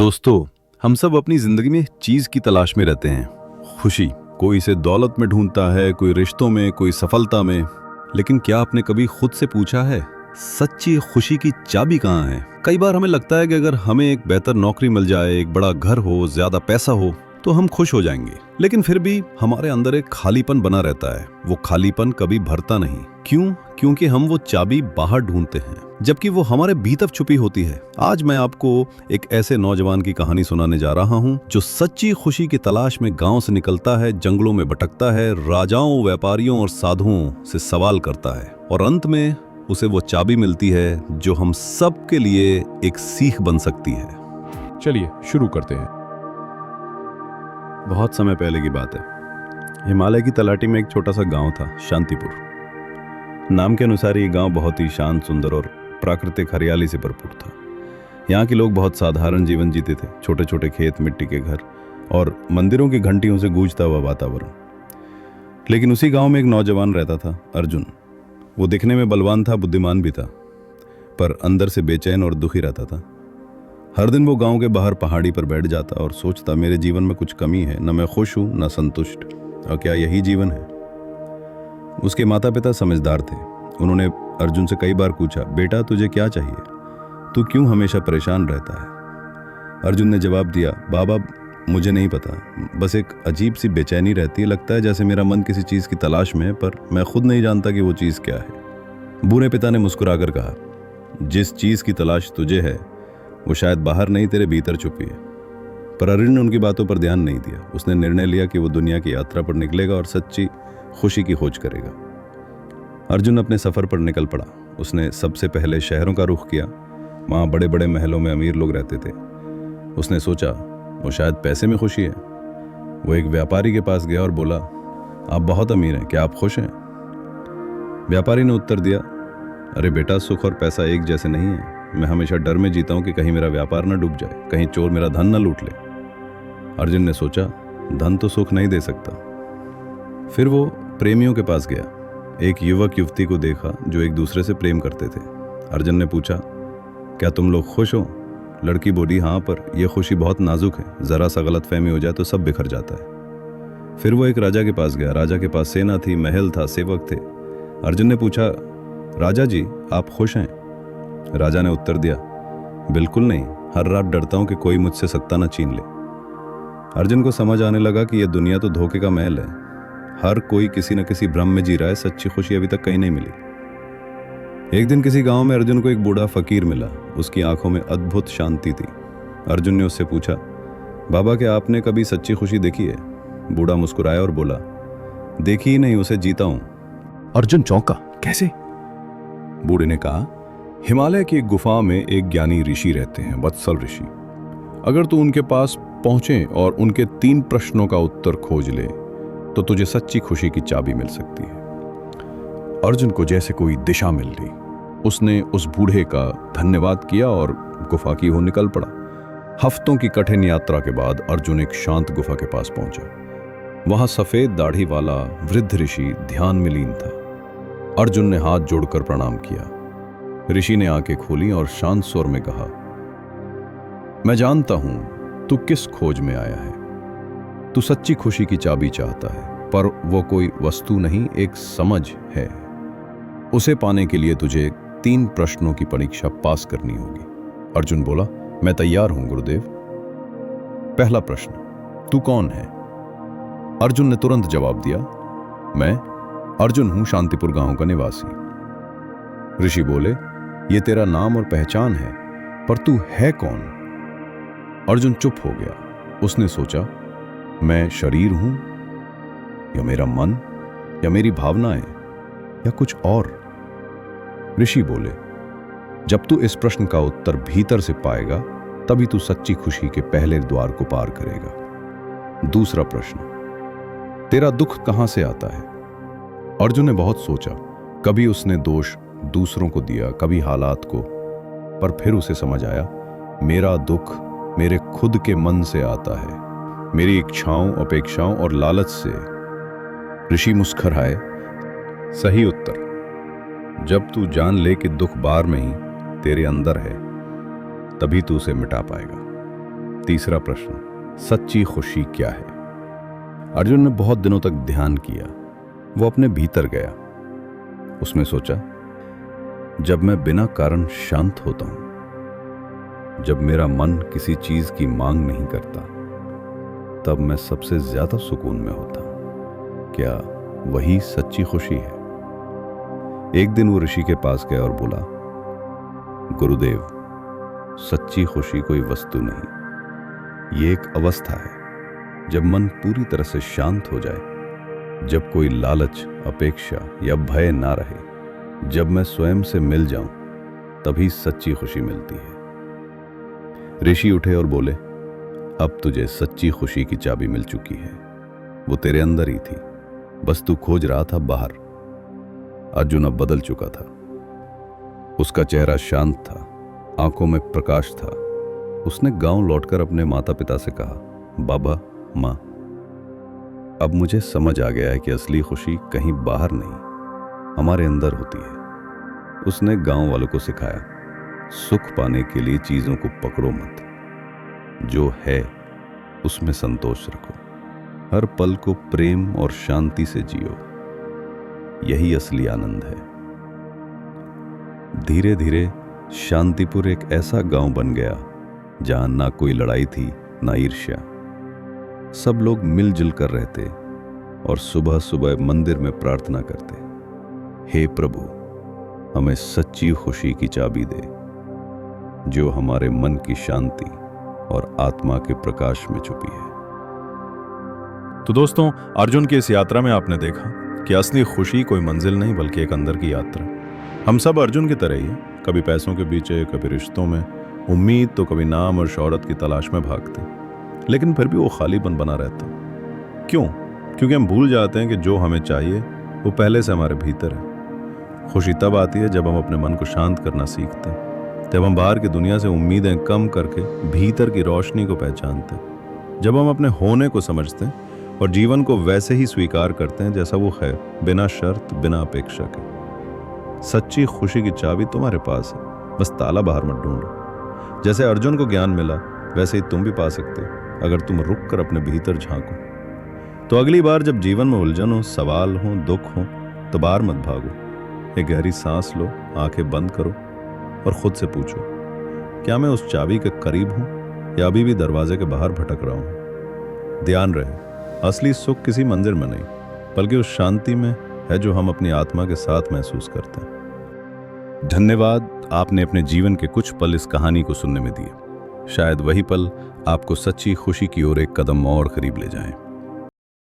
दोस्तों, हम सब अपनी जिंदगी में चीज की तलाश में रहते हैं। खुशी, कोई इसे दौलत में ढूंढता है, कोई रिश्तों में, कोई सफलता में। लेकिन क्या आपने कभी खुद से पूछा है, सच्ची खुशी की चाबी कहाँ है? कई बार हमें लगता है कि अगर हमें एक बेहतर नौकरी मिल जाए, एक बड़ा घर हो, ज्यादा पैसा हो, तो हम खुश हो जाएंगे। लेकिन फिर भी हमारे अंदर एक खालीपन बना रहता है। वो खालीपन कभी भरता नहीं। क्यों? क्योंकि हम वो चाबी बाहर ढूंढते हैं, जबकि वो हमारे भीतर छुपी होती है। आज मैं आपको एक ऐसे नौजवान की कहानी सुनाने जा रहा हूँ जो सच्ची खुशी की तलाश में गांव से निकलता है, जंगलों में भटकता है, राजाओं, व्यापारियों और साधुओं से सवाल करता है, और अंत में उसे वो चाबी मिलती है जो हम सब के लिए एक सीख बन सकती है। चलिए शुरू करते हैं। बहुत समय पहले की बात है। हिमालय की तलाटी में एक छोटा सा गांव था, शांतिपुर। नाम के अनुसार ये गांव बहुत ही शांत, सुंदर और प्राकृतिक हरियाली से भरपूर था। यहाँ के लोग बहुत साधारण जीवन जीते थे। छोटे छोटे खेत, मिट्टी के घर और मंदिरों की घंटियों से गूंजता हुआ वातावरण। लेकिन उसी गांव में एक नौजवान रहता था, अर्जुन। वो दिखने में बलवान था, बुद्धिमान भी था, पर अंदर से बेचैन और दुखी रहता था। हर दिन वो गांव के बाहर पहाड़ी पर बैठ जाता और सोचता, मेरे जीवन में कुछ कमी है, न मैं खुश हूं न संतुष्ट, और क्या यही जीवन है? उसके माता पिता समझदार थे। उन्होंने अर्जुन से कई बार पूछा, बेटा तुझे क्या चाहिए? तू क्यों हमेशा परेशान रहता है? अर्जुन ने जवाब दिया, बाबा मुझे नहीं पता, बस एक अजीब सी बेचैनी रहती है। लगता है जैसे मेरा मन किसी चीज़ की तलाश में है, पर मैं खुद नहीं जानता कि वो चीज़ क्या है। बूढ़े पिता ने मुस्कुराकर कहा, जिस चीज़ की तलाश तुझे है वो शायद बाहर नहीं, तेरे भीतर छुपी है। पर अर्जुन ने उनकी बातों पर ध्यान नहीं दिया। उसने निर्णय लिया कि वो दुनिया की यात्रा पर निकलेगा और सच्ची खुशी की खोज करेगा। अर्जुन अपने सफर पर निकल पड़ा। उसने सबसे पहले शहरों का रुख किया। वहाँ बड़े बड़े महलों में अमीर लोग रहते थे। उसने सोचा वो शायद पैसे में खुशी है। वो एक व्यापारी के पास गया और बोला, आप बहुत अमीर हैं, क्या आप खुश हैं? व्यापारी ने उत्तर दिया, अरे बेटा, सुख और पैसा एक जैसे नहीं है। मैं हमेशा डर में जीता हूं कि कहीं मेरा व्यापार न डूब जाए, कहीं चोर मेरा धन न लूट ले। अर्जुन ने सोचा, धन तो सुख नहीं दे सकता। फिर वो प्रेमियों के पास गया। एक युवक युवती को देखा जो एक दूसरे से प्रेम करते थे। अर्जुन ने पूछा, क्या तुम लोग खुश हो? लड़की बोली, हाँ, पर यह खुशी बहुत नाजुक है, जरा सा गलतफहमी हो जाए तो सब बिखर जाता है। फिर वो एक राजा के पास गया। राजा के पास सेना थी, महल था, सेवक थे। अर्जुन ने पूछा, राजा जी आप खुश हैं? राजा ने उत्तर दिया, बिल्कुल नहीं, हर रात डरता हूं कि कोई मुझसे सत्ता न छीन ले। अर्जुन को समझ आने लगा कि यह दुनिया तो धोखे का महल है। हर कोई किसी न किसी भ्रम में जी रहा है। सच्ची खुशी अभी तक कहीं नहीं मिली। एक दिन किसी गांव में अर्जुन को एक बूढ़ा फकीर मिला। उसकी आंखों में अद्भुत शांति थी। अर्जुन ने उससे पूछा, बाबा क्या आपने कभी सच्ची खुशी देखी है? बूढ़ा मुस्कुराया और बोला, देखी ही नहीं, उसे जीता हूं। अर्जुन चौंका, कैसे? बूढ़े ने कहा, हिमालय की एक गुफा में एक ज्ञानी ऋषि रहते हैं, वत्सल ऋषि। अगर तू उनके पास पहुंचे और उनके 3 प्रश्नों का उत्तर खोज ले तो तुझे सच्ची खुशी की चाबी मिल सकती है। अर्जुन को जैसे कोई दिशा मिल गई। उसने उस बूढ़े का धन्यवाद किया और गुफा की ओर निकल पड़ा। हफ्तों की कठिन यात्रा के बाद अर्जुन एक शांत गुफा के पास पहुंचा। वहां सफेद दाढ़ी वाला वृद्ध ऋषि ध्यान में लीन था। अर्जुन ने हाथ जोड़कर प्रणाम किया। ऋषि ने आंखें खोली और शांत स्वर में कहा, मैं जानता हूं तू किस खोज में आया है। तू सच्ची खुशी की चाबी चाहता है, पर वो कोई वस्तु नहीं, एक समझ है। उसे पाने के लिए तुझे 3 प्रश्नों की परीक्षा पास करनी होगी। अर्जुन बोला, मैं तैयार हूं गुरुदेव। पहला प्रश्न, तू कौन है? अर्जुन ने तुरंत जवाब दिया, मैं अर्जुन हूं, शांतिपुर गांव का निवासी। ऋषि बोले, ये तेरा नाम और पहचान है, पर तू है कौन? अर्जुन चुप हो गया। उसने सोचा, मैं शरीर हूं, या मेरा मन, या मेरी भावनाएं, या कुछ और? ऋषि बोले, जब तू इस प्रश्न का उत्तर भीतर से पाएगा तभी तू सच्ची खुशी के पहले द्वार को पार करेगा। दूसरा प्रश्न, तेरा दुख कहां से आता है? अर्जुन ने बहुत सोचा। कभी उसने दोष दूसरों को दिया, कभी हालात को, पर फिर उसे समझ आया, मेरा दुख मेरे खुद के मन से आता है, मेरी इच्छाओं, अपेक्षाओं और लालच से। ऋषि मुस्कुराए, सही उत्तर। जब तू जान ले कि दुख बाहर में ही तेरे अंदर है, तभी तू उसे मिटा पाएगा। तीसरा प्रश्न, सच्ची खुशी क्या है? अर्जुन ने बहुत दिनों तक ध्यान किया। वो अपने भीतर गया। उसने सोचा, जब मैं बिना कारण शांत होता हूं, जब मेरा मन किसी चीज की मांग नहीं करता, तब मैं सबसे ज्यादा सुकून में होता हूं। क्या वही सच्ची खुशी है? एक दिन वो ऋषि के पास गया और बोला, गुरुदेव, सच्ची खुशी कोई वस्तु नहीं, ये एक अवस्था है। जब मन पूरी तरह से शांत हो जाए, जब कोई लालच, अपेक्षा या भय ना रहे, जब मैं स्वयं से मिल जाऊं, तभी सच्ची खुशी मिलती है। ऋषि उठे और बोले, अब तुझे सच्ची खुशी की चाबी मिल चुकी है। वो तेरे अंदर ही थी, बस तू खोज रहा था बाहर। अर्जुन अब बदल चुका था। उसका चेहरा शांत था, आंखों में प्रकाश था। उसने गांव लौटकर अपने माता पिता से कहा, बाबा, माँ, अब मुझे समझ आ गया है कि असली खुशी कहीं बाहर नहीं, हमारे अंदर होती है। उसने गांव वालों को सिखाया, सुख पाने के लिए चीजों को पकड़ो मत, जो है उसमें संतोष रखो, हर पल को प्रेम और शांति से जियो, यही असली आनंद है। धीरे धीरे शांतिपुर एक ऐसा गांव बन गया जहां ना कोई लड़ाई थी, ना ईर्ष्या। सब लोग मिलजुल कर रहते और सुबह सुबह मंदिर में प्रार्थना करते, हे प्रभु, हमें सच्ची खुशी की चाबी दे, जो हमारे मन की शांति और आत्मा के प्रकाश में छुपी है। तो दोस्तों, अर्जुन की इस यात्रा में आपने देखा कि असली खुशी कोई मंजिल नहीं बल्कि एक अंदर की यात्रा। हम सब अर्जुन की तरह ही हैं, कभी पैसों के पीछे, कभी रिश्तों में, उम्मीद तो कभी नाम और शोहरत की तलाश में भागते, लेकिन फिर भी वो खालीपन बना रहता। क्यों? क्योंकि हम भूल जाते हैं कि जो हमें चाहिए वो पहले से हमारे भीतर है। खुशी तब आती है जब हम अपने मन को शांत करना सीखते हैं, जब हम बाहर की दुनिया से उम्मीदें कम करके भीतर की रोशनी को पहचानते हैं, जब हम अपने होने को समझते हैं और जीवन को वैसे ही स्वीकार करते हैं जैसा वो है, बिना शर्त, बिना अपेक्षा के। सच्ची खुशी की चाबी तुम्हारे पास है, बस ताला बाहर मत ढूंढो। जैसे अर्जुन को ज्ञान मिला, वैसे ही तुम भी पा सकते हो अगर तुम रुक कर अपने भीतर झांको। तो अगली बार जब जीवन में उलझन हो, सवाल हो, दुख हो, तो बाहर मत भागो। एक गहरी सांस लो, आंखें बंद करो और खुद से पूछो, क्या मैं उस चाबी के करीब हूं या अभी भी दरवाजे के बाहर भटक रहा हूं? ध्यान रहे, असली सुख किसी मंदिर में नहीं, बल्कि उस शांति में है जो हम अपनी आत्मा के साथ महसूस करते हैं। धन्यवाद, आपने अपने जीवन के कुछ पल इस कहानी को सुनने में दिए। शायद वही पल आपको सच्ची खुशी की ओर एक कदम और करीब ले जाएं।